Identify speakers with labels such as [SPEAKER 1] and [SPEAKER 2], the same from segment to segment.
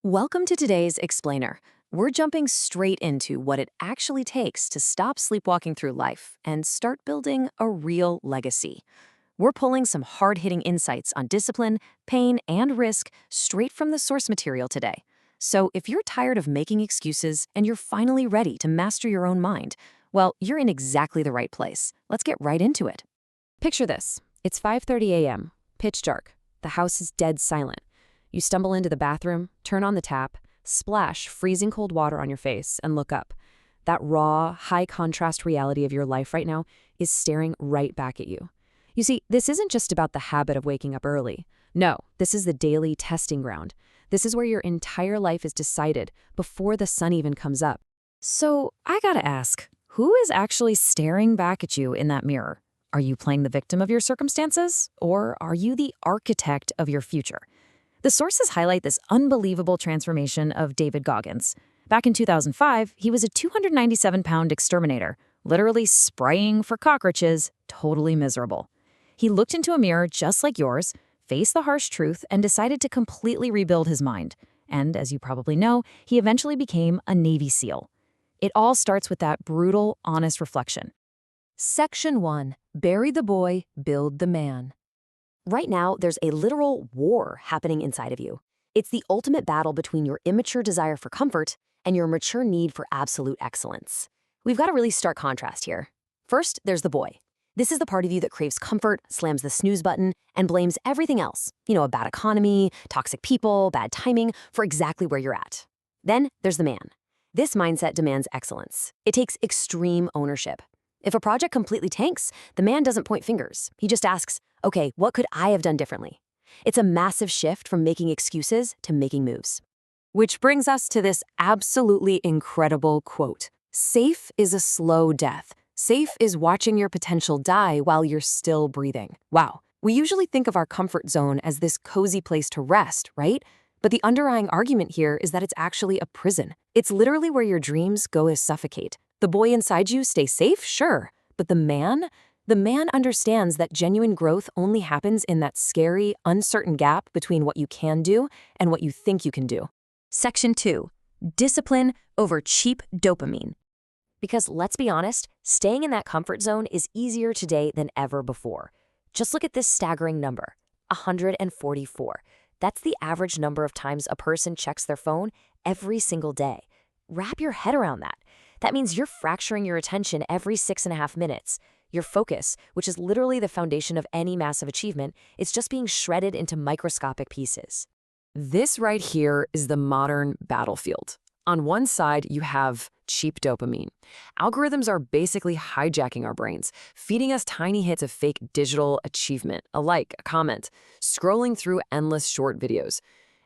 [SPEAKER 1] Welcome to today's Explainer. We're jumping straight into what it actually takes to stop sleepwalking through life and start building a real legacy. We're pulling some hard-hitting insights on discipline, pain, and risk straight from the source material today. So if you're tired of making excuses and you're finally ready to master your own mind, well, you're in exactly the right place. Let's get right into it.
[SPEAKER 2] Picture this. It's 5:30 a.m., pitch dark. The house is dead silent. You stumble into the bathroom, turn on the tap, splash freezing cold water on your face, and look up. That raw, high-contrast reality of your life right now is staring right back at you. You see, this isn't just about the habit of waking up early. No, this is the daily testing ground. This is where your entire life is decided before the sun even comes up.
[SPEAKER 1] So I gotta ask, who is actually staring back at you in that mirror? Are you playing the victim of your circumstances, or are you the architect of your future? The sources highlight this unbelievable transformation of David Goggins. Back in 2005, he was a 297-pound exterminator, literally spraying for cockroaches, totally miserable. He looked into a mirror just like yours, faced the harsh truth, and decided to completely rebuild his mind. And as you probably know, he eventually became a Navy SEAL. It all starts with that brutal, honest reflection. Section 1. Bury the boy, build the man. Right now, there's a literal war happening inside of you. It's the ultimate battle between your immature desire for comfort and your mature need for absolute excellence. We've got a really stark contrast here. First, there's the boy. This is the part of you that craves comfort, slams the snooze button, and blames everything else, a bad economy, toxic people, bad timing, for exactly where you're at. Then there's the man. This mindset demands excellence. It takes extreme ownership. If a project completely tanks, the man doesn't point fingers. He just asks, okay, what could I have done differently? It's a massive shift from making excuses to making moves. Which brings us to this absolutely incredible quote. Safe is a slow death. Safe is watching your potential die while you're still breathing. Wow. We usually think of our comfort zone as this cozy place to rest, right? But the underlying argument here is that it's actually a prison. It's literally where your dreams go to suffocate. The boy inside you stays safe, sure, but the man understands that genuine growth only happens in that scary, uncertain gap between what you can do and what you think you can do. Section 2. Discipline over cheap dopamine. Because let's be honest, staying in that comfort zone is easier today than ever before. Just look at this staggering number, 144. That's the average number of times a person checks their phone every single day. Wrap your head around that. That means you're fracturing your attention every 6.5 minutes. Your focus, which is literally the foundation of any massive achievement, is just being shredded into microscopic pieces.
[SPEAKER 2] This right here is the modern battlefield. On one side, you have cheap dopamine. Algorithms are basically hijacking our brains, feeding us tiny hits of fake digital achievement, a like, a comment, scrolling through endless short videos.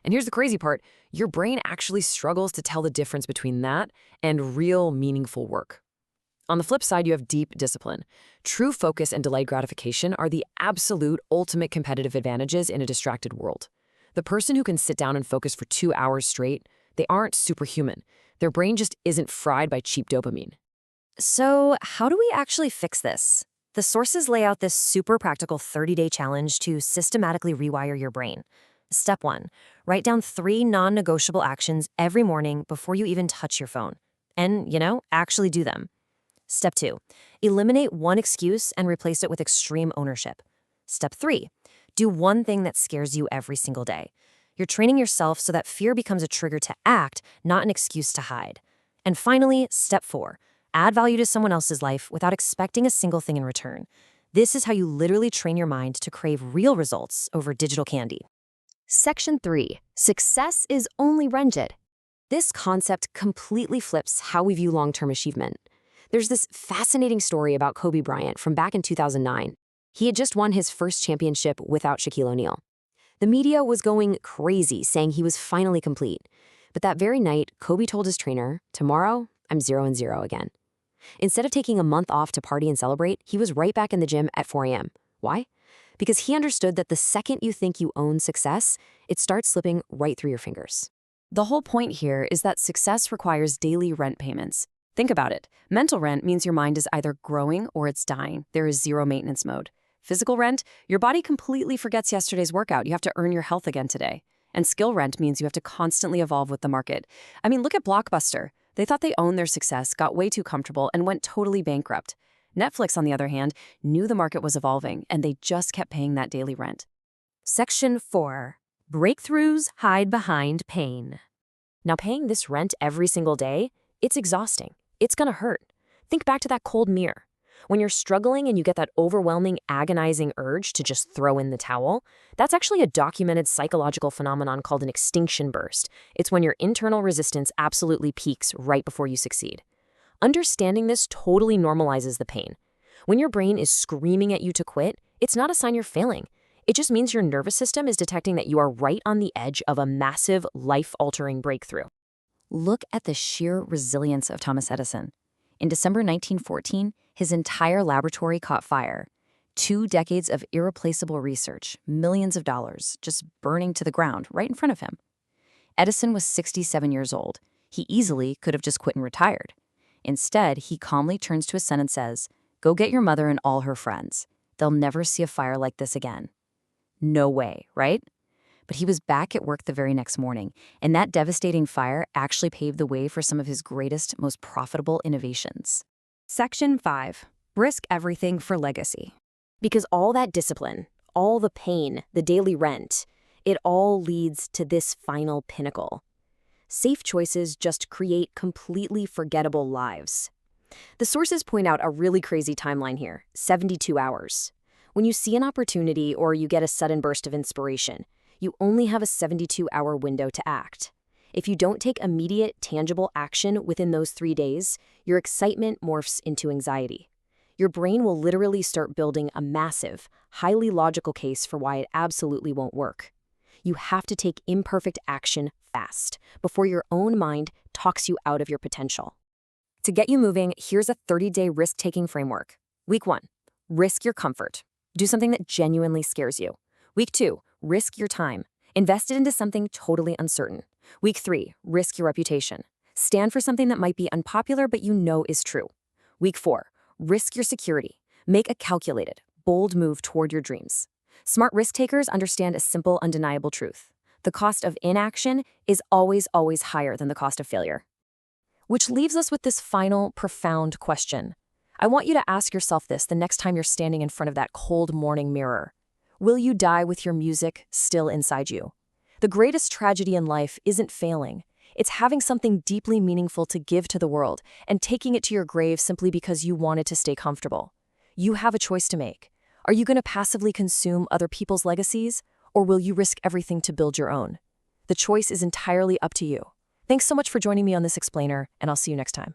[SPEAKER 2] And here's the crazy part, your brain actually struggles to tell the difference between that and real meaningful work. On the flip side, you have deep discipline. True focus and delayed gratification are the absolute ultimate competitive advantages in a distracted world. The person who can sit down and focus for 2 hours straight, they aren't superhuman. Their brain just isn't fried by cheap dopamine.
[SPEAKER 1] So how do we actually fix this? The sources lay out this super practical 30-day challenge to systematically rewire your brain. Step 1, write down 3 non-negotiable actions every morning before you even touch your phone. And, actually do them. Step 2, eliminate one excuse and replace it with extreme ownership. Step 3, do one thing that scares you every single day. You're training yourself so that fear becomes a trigger to act, not an excuse to hide. And finally, step 4, add value to someone else's life without expecting a single thing in return. This is how you literally train your mind to crave real results over digital candy. Section 3. Success is only rented. This concept completely flips how we view long-term achievement. There's this fascinating story about Kobe Bryant from back in 2009. He had just won his first championship without Shaquille O'Neal. The media was going crazy, saying he was finally complete. But that very night, Kobe told his trainer, "Tomorrow, I'm 0-0 again." Instead of taking a month off to party and celebrate, he was right back in the gym at 4 a.m. Why? Because he understood that the second you think you own success, it starts slipping right through your fingers. The whole point here is that success requires daily rent payments. Think about it. Mental rent means your mind is either growing or it's dying. There is zero maintenance mode. Physical rent, your body completely forgets yesterday's workout. You have to earn your health again today. And skill rent means you have to constantly evolve with the market. I mean, look at Blockbuster. They thought they owned their success, got way too comfortable, and went totally bankrupt. Netflix, on the other hand, knew the market was evolving, and they just kept paying that daily rent.
[SPEAKER 3] Section 4. Breakthroughs hide behind pain. Now, paying this rent every single day, it's exhausting. It's gonna hurt. Think back to that cold mirror. When you're struggling and you get that overwhelming, agonizing urge to just throw in the towel, that's actually a documented psychological phenomenon called an extinction burst. It's when your internal resistance absolutely peaks right before you succeed. Understanding this totally normalizes the pain. When your brain is screaming at you to quit, it's not a sign you're failing. It just means your nervous system is detecting that you are right on the edge of a massive, life-altering breakthrough.
[SPEAKER 1] Look at the sheer resilience of Thomas Edison. In December 1914, his entire laboratory caught fire. 2 decades of irreplaceable research, millions of dollars, just burning to the ground right in front of him. Edison was 67 years old. He easily could have just quit and retired. Instead, he calmly turns to his son and says, "Go get your mother and all her friends. They'll never see a fire like this again." No way, right? But he was back at work the very next morning, and that devastating fire actually paved the way for some of his greatest, most profitable innovations.
[SPEAKER 3] Section 5. Risk everything for legacy. Because all that discipline, all the pain, the daily rent, it all leads to this final pinnacle. Safe choices just create completely forgettable lives. The sources point out a really crazy timeline here, 72 hours. When you see an opportunity or you get a sudden burst of inspiration, you only have a 72-hour window to act. If you don't take immediate, tangible action within those 3 days, your excitement morphs into anxiety. Your brain will literally start building a massive, highly logical case for why it absolutely won't work. You have to take imperfect action fast before your own mind talks you out of your potential. To get you moving, here's a 30-day risk-taking framework. Week 1, risk your comfort. Do something that genuinely scares you. Week 2, risk your time. Invest it into something totally uncertain. Week 3, risk your reputation. Stand for something that might be unpopular but you know is true. Week 4, risk your security. Make a calculated, bold move toward your dreams. Smart risk takers understand a simple, undeniable truth. The cost of inaction is always, always higher than the cost of failure. Which leaves us with this final, profound question. I want you to ask yourself this the next time you're standing in front of that cold morning mirror. Will you die with your music still inside you? The greatest tragedy in life isn't failing. It's having something deeply meaningful to give to the world and taking it to your grave simply because you wanted to stay comfortable. You have a choice to make. Are you going to passively consume other people's legacies, or will you risk everything to build your own? The choice is entirely up to you. Thanks so much for joining me on this explainer, and I'll see you next time.